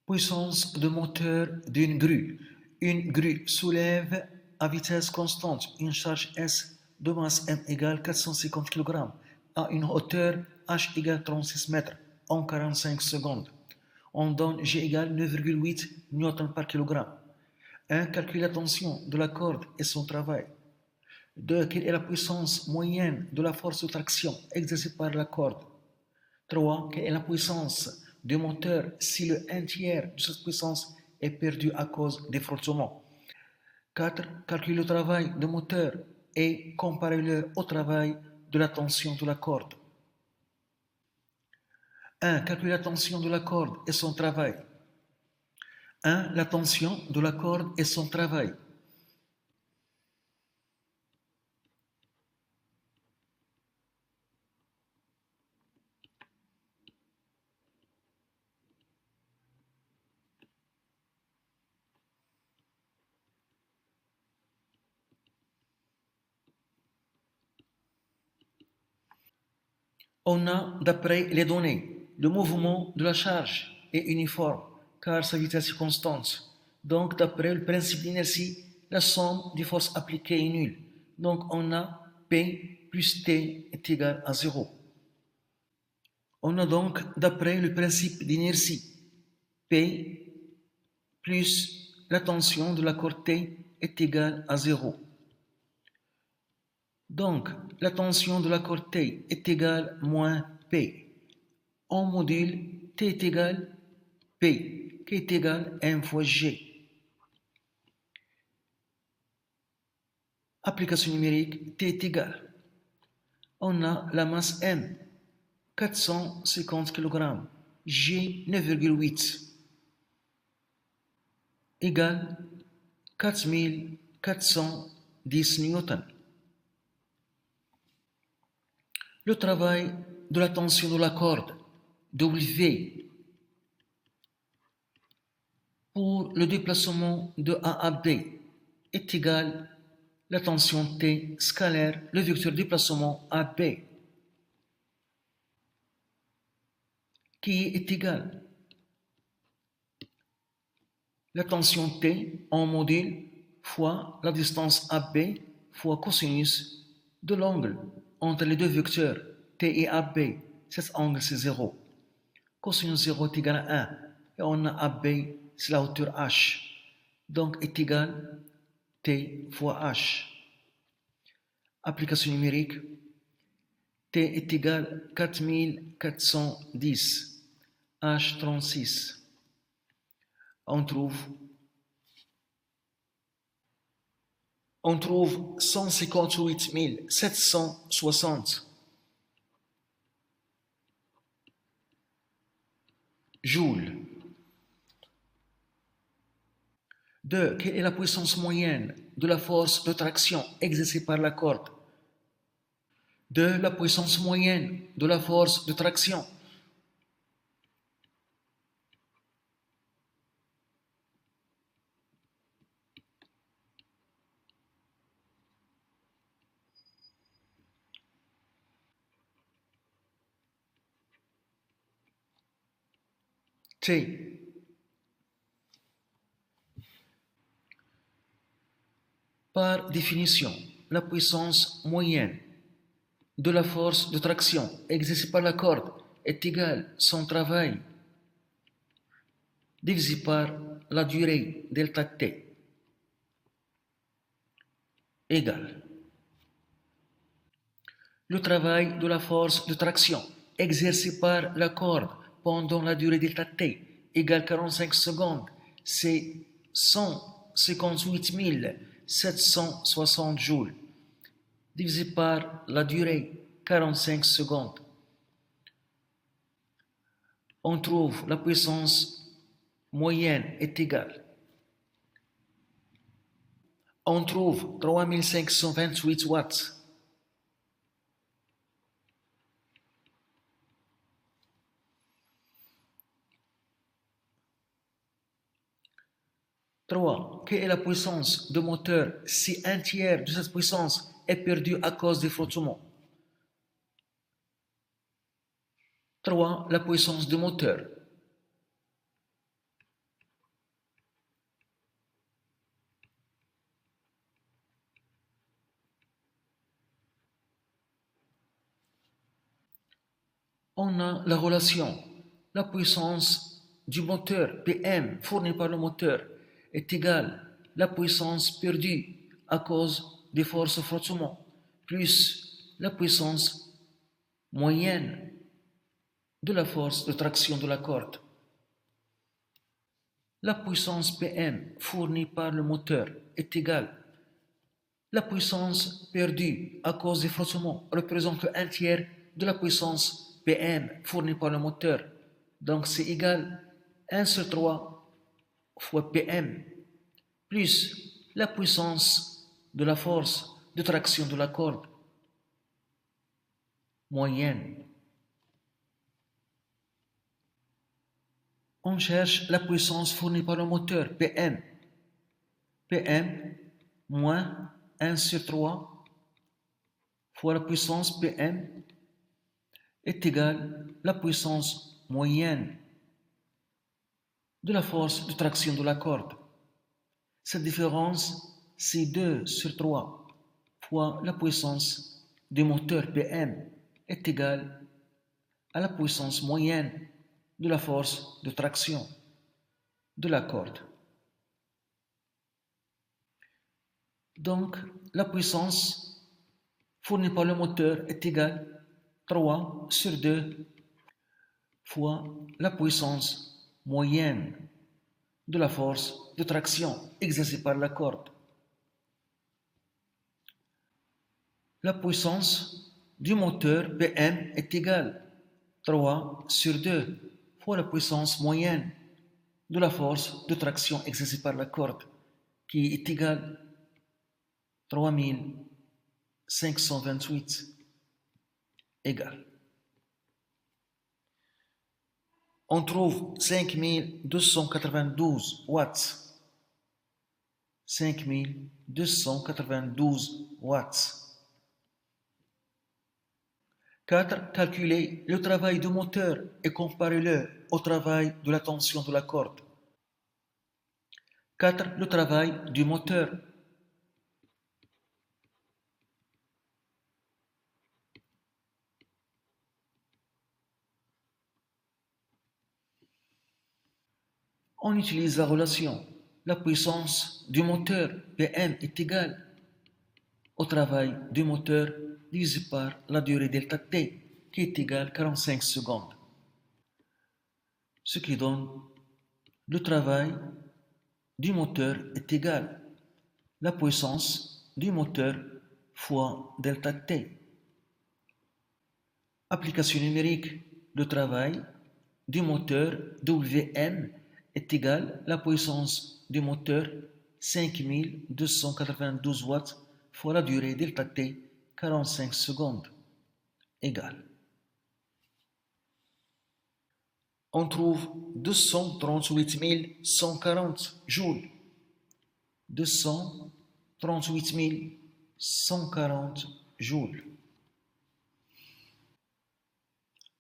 Puissance de moteur d'une grue. Une grue soulève à vitesse constante une charge S de masse M égale 450 kg à une hauteur H égale 36 mètres en 45 secondes. On donne G égale 9,8 N par kg. 1. Calcule la tension de la corde et son travail. 2. Quelle est la puissance moyenne de la force de traction exercée par la corde? 3. Quelle est la puissance du moteur si le 1/3 de cette puissance est perdu à cause des frottements? 4. Calcule le travail du moteur et comparez-le au travail de la tension de la corde. 1. Calcule la tension de la corde et son travail. 1. La tension de la corde et son travail. On a, d'après les données, le mouvement de la charge est uniforme car sa vitesse est constante. Donc, d'après le principe d'inertie, la somme des forces appliquées est nulle. Donc, on a P plus T est égal à 0. On a donc, d'après le principe d'inertie, P plus la tension de la corde T est égale à 0. Donc, la tension de la corde T est égale moins P. On module T est égal P, qui est égal à M fois G. Application numérique, T est égal. On a la masse M, 450 kg, G, 9,8, égale 4410 Newton. Le travail de la tension de la corde, W, pour le déplacement de A à B est égal à la tension T scalaire, le vecteur déplacement AB, qui est égal à la tension T en module fois la distance AB fois cosinus de l'angle entre les deux vecteurs T et AB. Cet angle c'est 0. Cosinus 0 est égal à 1 et on a AB, c'est la hauteur H. Donc est égal à T fois H. Application numérique, T est égal à 4410, H 36. On trouve 158 760 joules. 2. Quelle est la puissance moyenne de la force de traction exercée par la corde? 2. La puissance moyenne de la force de traction. T. Par définition, la puissance moyenne de la force de traction exercée par la corde est égale à son travail divisé par la durée delta T égale le travail de la force de traction exercée par la corde pendant la durée delta T égale 45 secondes, c'est 158 760 joules divisé par la durée 45 secondes. On trouve la puissance moyenne est égale. On trouve 3528 watts. Quelle est la puissance de moteur si un tiers de cette puissance est perdu à cause des frottements? 3. La puissance du moteur. On a la relation. La puissance du moteur PM fournie par le moteur est égale à la puissance perdue à cause des forces frottement plus la puissance moyenne de la force de traction de la corde. La puissance PM fournie par le moteur est égale à la puissance perdue à cause des frottements représente un tiers de la puissance PM fournie par le moteur. Donc c'est égal à 1 sur 3 fois PM plus la puissance de la force de traction de la corde moyenne. On cherche la puissance fournie par le moteur PM. PM moins 1 sur 3 fois la puissance PM est égale à la puissance moyenne de la force de traction de la corde. Cette différence, c'est 2 sur 3 fois la puissance du moteur PM est égale à la puissance moyenne de la force de traction de la corde. Donc, la puissance fournie par le moteur est égale à 3 sur 2 fois la puissance moyenne de la force de traction exercée par la corde. La puissance du moteur PM est égale à 3 sur 2 fois la puissance moyenne de la force de traction exercée par la corde, qui est égale à 3528 égale. On trouve 5292 watts. 5292 watts. 4. Calculer le travail du moteur et comparez-le au travail de la tension de la corde. 4. Le travail du moteur. On utilise la relation. La puissance du moteur PM est égale au travail du moteur divisé par la durée delta T, qui est égale à 45 secondes. Ce qui donne le travail du moteur est égal à la puissance du moteur fois delta T. Application numérique. Le travail du moteur WM est égal à la puissance du moteur 5292 watts fois la durée delta T 45 secondes égale. On trouve 238 140 joules. 238 140 joules.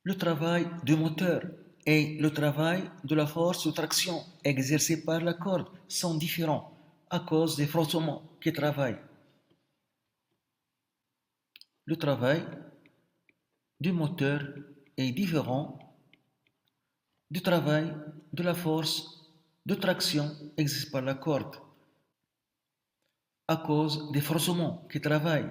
Le travail du moteur et le travail de la force de traction exercée par la corde sont différents à cause des frottements qui travaillent. Le travail du moteur est différent du travail de la force de traction exercée par la corde à cause des frottements qui travaillent.